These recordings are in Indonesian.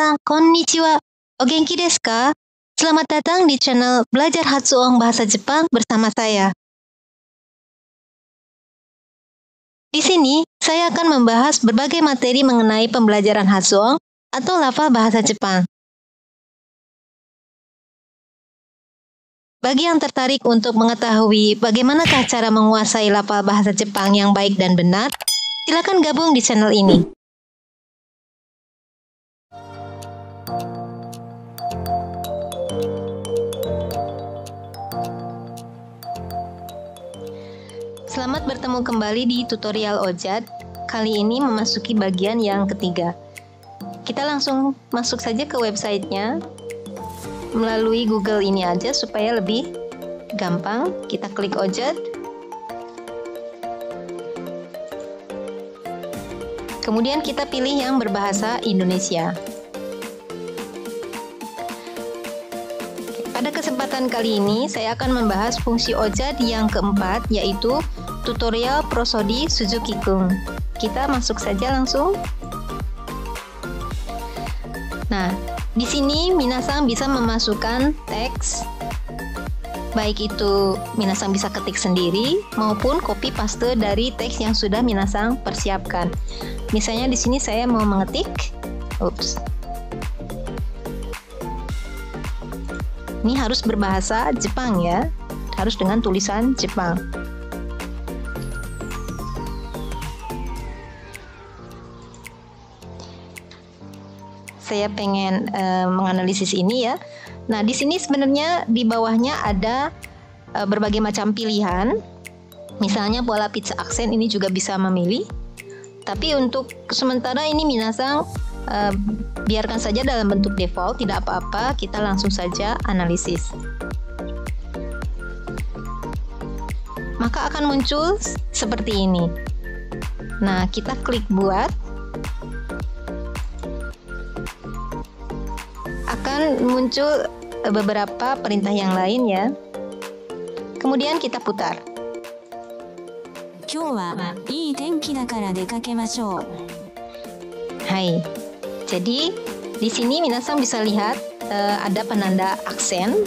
Minasan, konnichiwa. O genki desu ka? Selamat datang di channel Belajar Hatsuong Bahasa Jepang bersama saya. Di sini, saya akan membahas berbagai materi mengenai pembelajaran Hatsuong atau lafal bahasa Jepang. Bagi yang tertarik untuk mengetahui bagaimanakah cara menguasai lafal bahasa Jepang yang baik dan benar, silakan gabung di channel ini. Selamat bertemu kembali di tutorial OJAD. Kali ini memasuki bagian yang ketiga. Kita langsung masuk saja ke websitenya melalui Google ini aja supaya lebih gampang. Kita klik OJAD. Kemudian kita pilih yang berbahasa Indonesia. Pada kesempatan kali ini, saya akan membahas fungsi OJAD yang keempat, yaitu tutorial prosodi Suzuki-kun. Kita masuk saja langsung. Nah, di sini Minasang bisa memasukkan teks, baik itu Minasang bisa ketik sendiri maupun copy paste dari teks yang sudah Minasang persiapkan. Misalnya di sini saya mau mengetik, ini harus berbahasa Jepang ya, harus dengan tulisan Jepang. Saya pengen menganalisis ini ya. Nah, di sini sebenarnya di bawahnya ada berbagai macam pilihan. Misalnya pola pitch aksen ini juga bisa memilih. Tapi untuk sementara ini Minasang biarkan saja dalam bentuk default, tidak apa-apa, kita langsung saja analisis. Maka akan muncul seperti ini. Nah, kita klik buat. Akan muncul beberapa perintah yang lain ya. Kemudian kita putar. Hai. Jadi di sini Minasang bisa lihat ada penanda aksen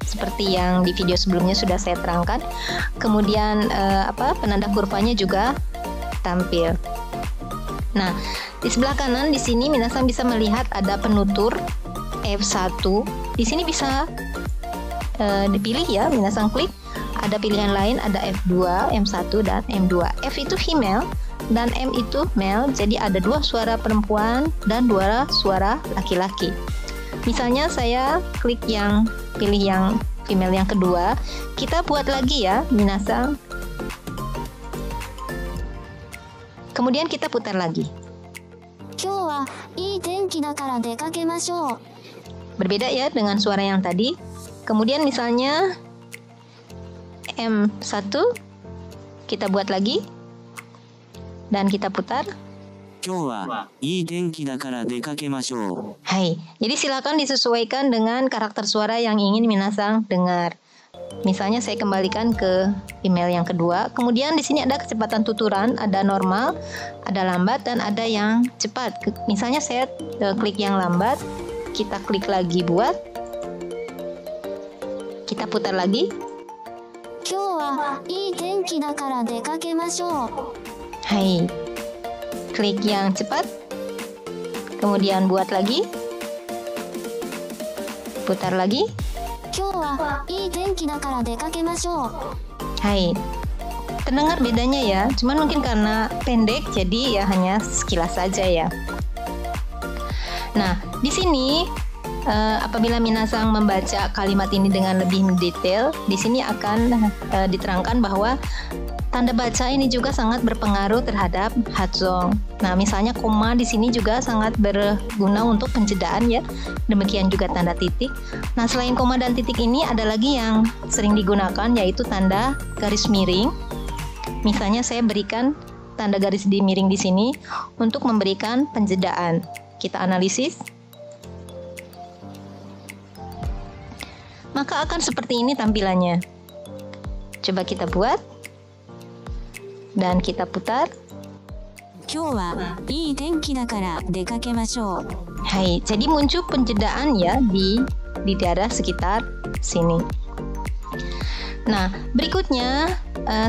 seperti yang di video sebelumnya sudah saya terangkan. Kemudian penanda kurvanya juga tampil. Nah, di sebelah kanan di sini Minasang bisa melihat ada penutur F1. Di sini bisa dipilih ya, Minasang klik. Ada pilihan lain, ada F2, M1 dan M2. F itu female dan M itu male. Jadi ada dua suara perempuan dan dua suara laki-laki. Misalnya saya klik yang pilih yang female yang kedua. Kita buat lagi ya, Minasang. Kemudian kita putar lagi. Berbeda ya dengan suara yang tadi. Kemudian misalnya M1 kita buat lagi dan kita putar. Hai, jadi silakan disesuaikan dengan karakter suara yang ingin Minasang dengar. Misalnya saya kembalikan ke email yang kedua. Kemudian di sini ada kecepatan tuturan, ada normal, ada lambat dan ada yang cepat. Misalnya saya klik yang lambat. Kita klik lagi buat. Kita putar lagi. Hai. Klik yang cepat. Kemudian buat lagi. Putar lagi. Hai. Terdengar bedanya ya. Cuman mungkin karena pendek jadi ya hanya sekilas saja ya. Nah, di sini apabila Minasang membaca kalimat ini dengan lebih mendetail, di sini akan diterangkan bahwa tanda baca ini juga sangat berpengaruh terhadap Hatsuong. Nah, misalnya koma di sini juga sangat berguna untuk penjedaan ya. Demikian juga tanda titik. Nah, selain koma dan titik ini ada lagi yang sering digunakan yaitu tanda garis miring. Misalnya saya berikan tanda garis miring di sini untuk memberikan penjedaan. Kita analisis. Maka akan seperti ini tampilannya. Coba kita buat. Dan kita putar. 今日はいい天気だから出かけましょう. Hai, jadi muncul penjedaan ya di daerah sekitar sini. Nah, berikutnya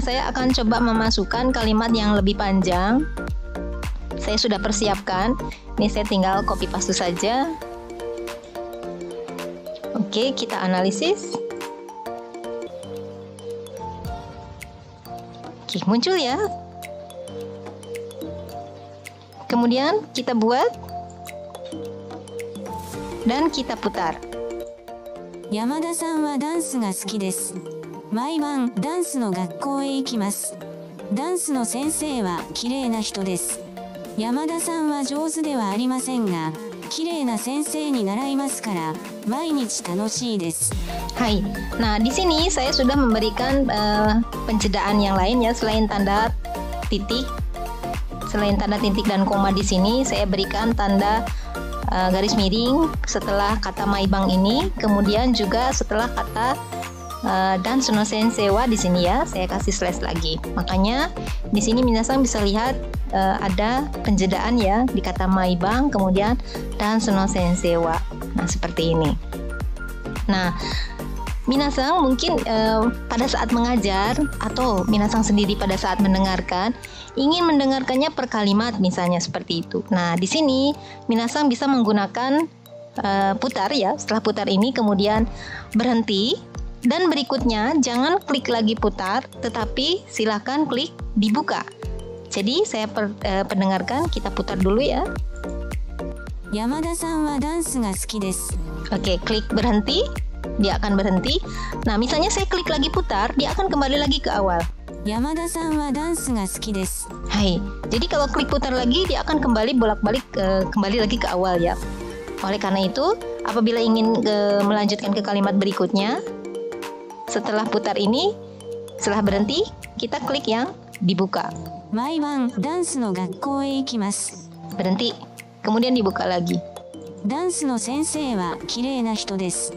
saya akan coba memasukkan kalimat yang lebih panjang. Saya sudah persiapkan. Ini saya tinggal copy paste saja. Oke, kita analisis. Oke, muncul ya. Kemudian kita buat dan kita putar. 山田さんはダンスが好きです。毎晩ダンスの学校へ行きます。ダンスの先生は綺麗な人です。山田さんは上手ではありませんが、綺麗な先生に習いますから毎日楽しいです。Hai, nah di sini saya sudah memberikan pencedaan yang lain ya, selain tanda titik, dan koma di sini saya berikan tanda garis miring setelah kata maibang ini, kemudian juga setelah kata dansu no sensei wa di sini ya, saya kasih slash lagi. Makanya di sini minasan bisa lihat ada penjedaan ya di kata maibang, kemudian dansu no sensei wa. Nah, seperti ini. Nah, minasan mungkin pada saat mengajar atau minasan sendiri pada saat mendengarkan ingin mendengarkannya per kalimat misalnya seperti itu. Nah, di sini minasan bisa menggunakan putar ya. Setelah putar ini kemudian berhenti dan berikutnya jangan klik lagi putar, tetapi silakan klik dibuka. Jadi saya pendengarkan, kita putar dulu ya. Yamada-san wa dansu ga suki desu. Oke, klik berhenti, dia akan berhenti. Nah, misalnya saya klik lagi putar, dia akan kembali lagi ke awal. Yamada-san wa dansu ga suki desu. Hai, jadi kalau klik putar lagi, dia akan kembali bolak-balik kembali lagi ke awal ya. Oleh karena itu, apabila ingin melanjutkan ke kalimat berikutnya, setelah putar ini, setelah berhenti, kita klik yang dibuka. Maiban dansu no gakkou e ikimasu. Berhenti, kemudian dibuka lagi. Dansu no sensei wa kirei na hito desu.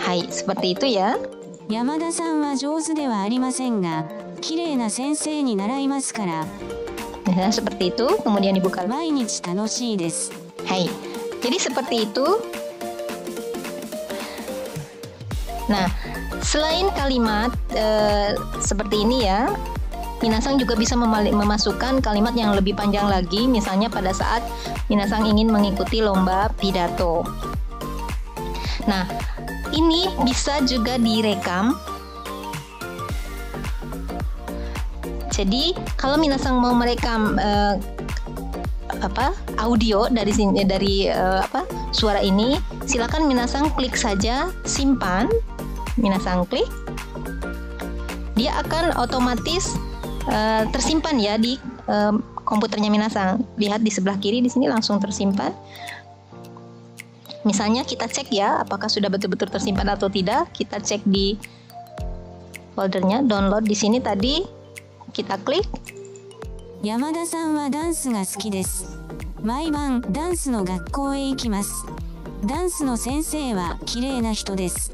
Hai, seperti itu ya. Yamada-san wa jouzu de wa arimasen ga, kirei na sensei ni naraimasu kara. Nah, seperti itu, kemudian dibuka. Mainichi tanoshii desu. Hai, jadi seperti itu. Nah, selain kalimat seperti ini ya, minasan juga bisa memasukkan kalimat yang lebih panjang lagi, misalnya pada saat minasan ingin mengikuti lomba pidato. Nah, ini bisa juga direkam. Jadi, kalau minasan mau merekam audio dari sini, dari suara ini, silakan minasan klik saja simpan. Minasan klik, dia akan otomatis tersimpan ya di komputernya minasan. Lihat di sebelah kiri di sini langsung tersimpan. Misalnya kita cek ya apakah sudah betul-betul tersimpan atau tidak. Kita cek di foldernya, download di sini tadi kita klik. Yamada-san wa dansu ga suki desu. Maiban dansu no gakkou e ikimasu. Dansu no sensei wa kirei na hito desu.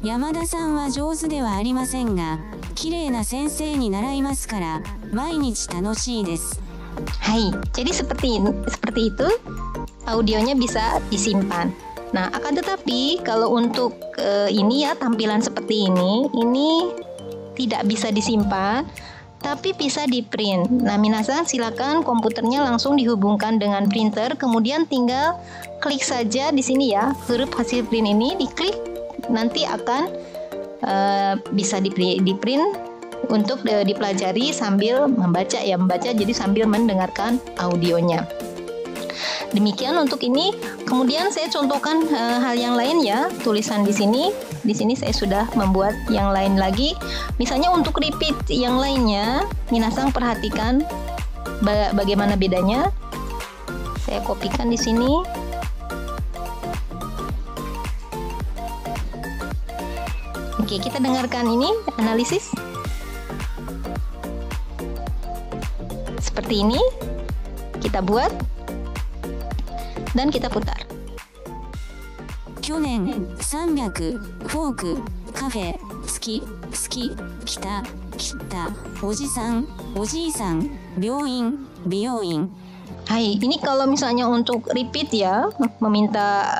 Yamada-san wa jouzu de wa arimasen ga, kirei na sensei ni naraimasu kara mainichi tanoshii desu. Hai, jadi seperti itu audionya bisa disimpan. Nah, akan tetapi kalau untuk ini ya tampilan seperti ini tidak bisa disimpan, tapi bisa di print. Nah, minasan silakan komputernya langsung dihubungkan dengan printer, kemudian tinggal klik saja di sini ya huruf hasil print ini, diklik nanti akan bisa di print untuk dipelajari sambil membaca ya, jadi sambil mendengarkan audionya. Demikian untuk ini. Kemudian saya contohkan hal yang lain ya, tulisan di sini. Di sini saya sudah membuat yang lain lagi. Misalnya untuk repeat yang lainnya, minasan perhatikan bagaimana bedanya. Saya kopikan di sini. Oke, kita dengarkan ini analisis. Seperti ini kita buat dan kita putar. 去年300フォークカフェ好き来たおじさんおじいさん病院美容院 Hai, ini kalau misalnya untuk repeat ya, meminta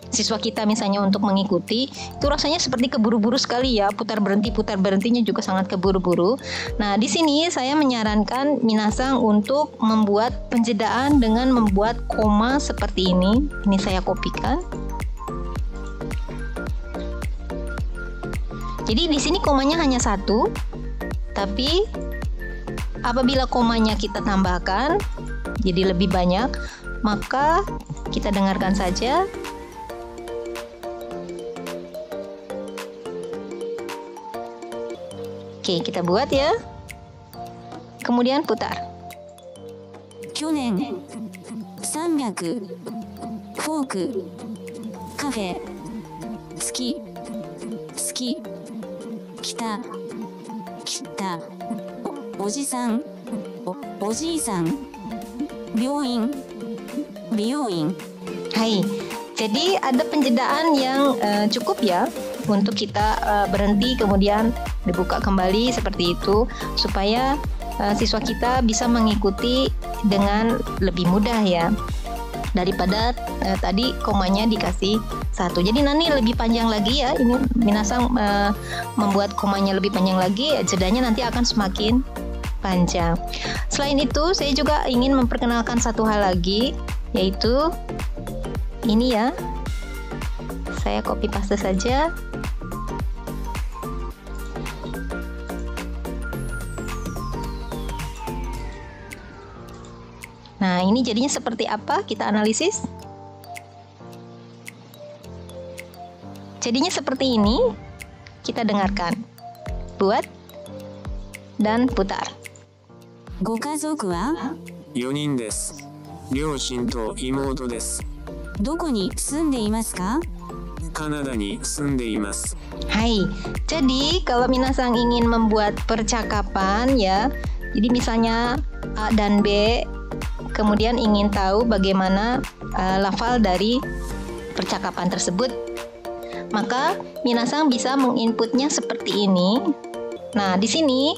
siswa kita misalnya untuk mengikuti, itu rasanya seperti keburu-buru sekali ya, putar berhentinya juga sangat keburu-buru. Nah, di sini saya menyarankan minasang untuk membuat penjedaan dengan membuat koma seperti ini. Ini saya kopikan. Jadi di sini komanya hanya satu, tapi apabila komanya kita tambahkan jadi lebih banyak, maka kita dengarkan saja. Oke, kita buat ya. Kemudian putar. 去年300フォークカフェ好き好き来た来たおじさんおじいさん病院美容院 Hai, jadi ada penjedaan yang cukup ya untuk kita berhenti kemudian dibuka kembali seperti itu supaya siswa kita bisa mengikuti dengan lebih mudah ya daripada tadi komanya dikasih satu. Jadi nanti lebih panjang lagi ya, ini minasang membuat komanya lebih panjang lagi, jedanya nanti akan semakin panjang. Selain itu saya juga ingin memperkenalkan satu hal lagi, yaitu ini ya, saya copy paste saja. Nah, ini jadinya seperti apa? Kita analisis. Jadinya seperti ini. Kita dengarkan. Buat dan putar. ご家族は4人です。両親と妹です。どこに住んでいますかカナダに住んでいます。Hai, jadi kalau minasang ingin membuat percakapan ya, jadi misalnya A dan B, kemudian ingin tahu bagaimana lafal dari percakapan tersebut, maka minasang bisa menginputnya seperti ini. Nah, di sini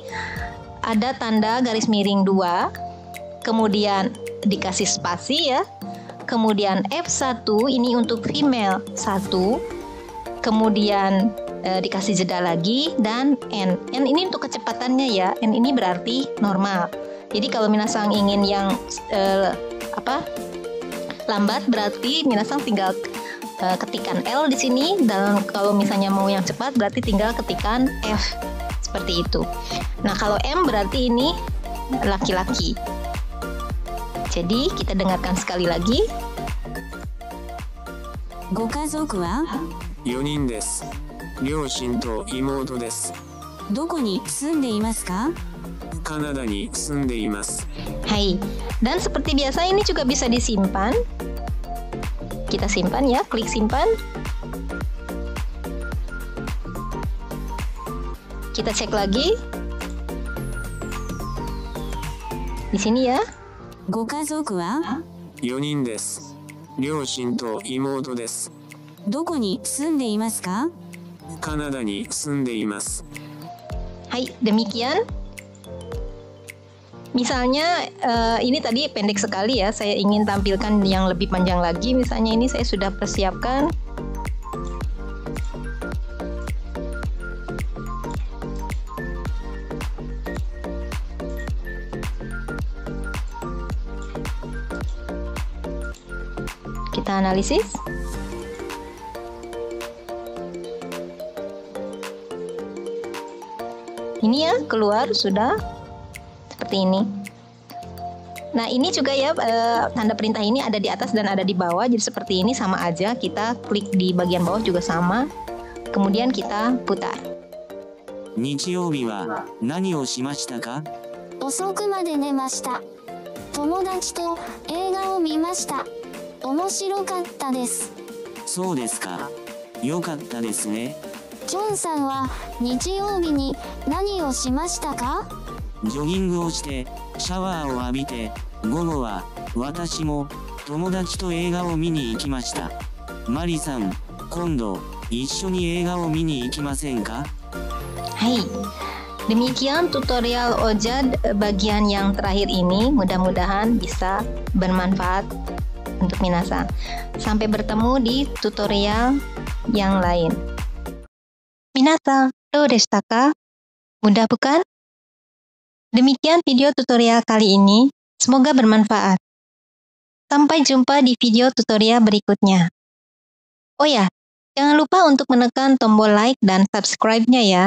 ada tanda garis miring 2, kemudian dikasih spasi ya, kemudian F1 ini untuk female 1, kemudian dikasih jeda lagi, dan N ini untuk kecepatannya ya, N ini berarti normal. Jadi kalau minasang ingin yang lambat, berarti minasang tinggal ketikkan L di sini, dan kalau misalnya mau yang cepat berarti tinggal ketikkan F seperti itu. Nah, kalau M berarti ini laki-laki. Jadi kita dengarkan sekali lagi. ご家族は4人です。両親と妹です。どこに住んでいますかカナダに住んでいます。Hai, dan seperti biasa ini juga bisa disimpan. Kita simpan ya, klik simpan. Kita cek lagi. Di sini ya. ご家族は4人です。両親と妹です。どこに住んでいますかカナダに住んでいます。Hai, demikian. Misalnya ini tadi pendek sekali ya, saya ingin tampilkan yang lebih panjang lagi. Misalnya ini saya sudah persiapkan. Kita analisis. Ini ya, keluar sudah seperti ini. Nah, ini juga ya, tanda perintah ini ada di atas dan ada di bawah. Jadi seperti ini sama aja, kita klik di bagian bawah juga sama. Kemudian kita putar. 日曜日は何をしましたか遅くまで寝ました。友達と映画を見ました。面白かったです。そうですか。よかったですね。ジョンさんは日曜日に何をしましたかジョギングをしてシャワーを浴びて、午後は私も友達と映画を見に行きました。マリさん、今度一緒に映画を見に行きませんかHai. Demikian tutorial OJAD bagian yang terakhir ini, mudah-mudahan bisa bermanfaat untuk minasan. Sampai bertemu di tutorial yang lain. Minasan, do deshita ka? Mudah bukan? Demikian video tutorial kali ini, semoga bermanfaat. Sampai jumpa di video tutorial berikutnya. Oh ya, jangan lupa untuk menekan tombol like dan subscribe-nya ya.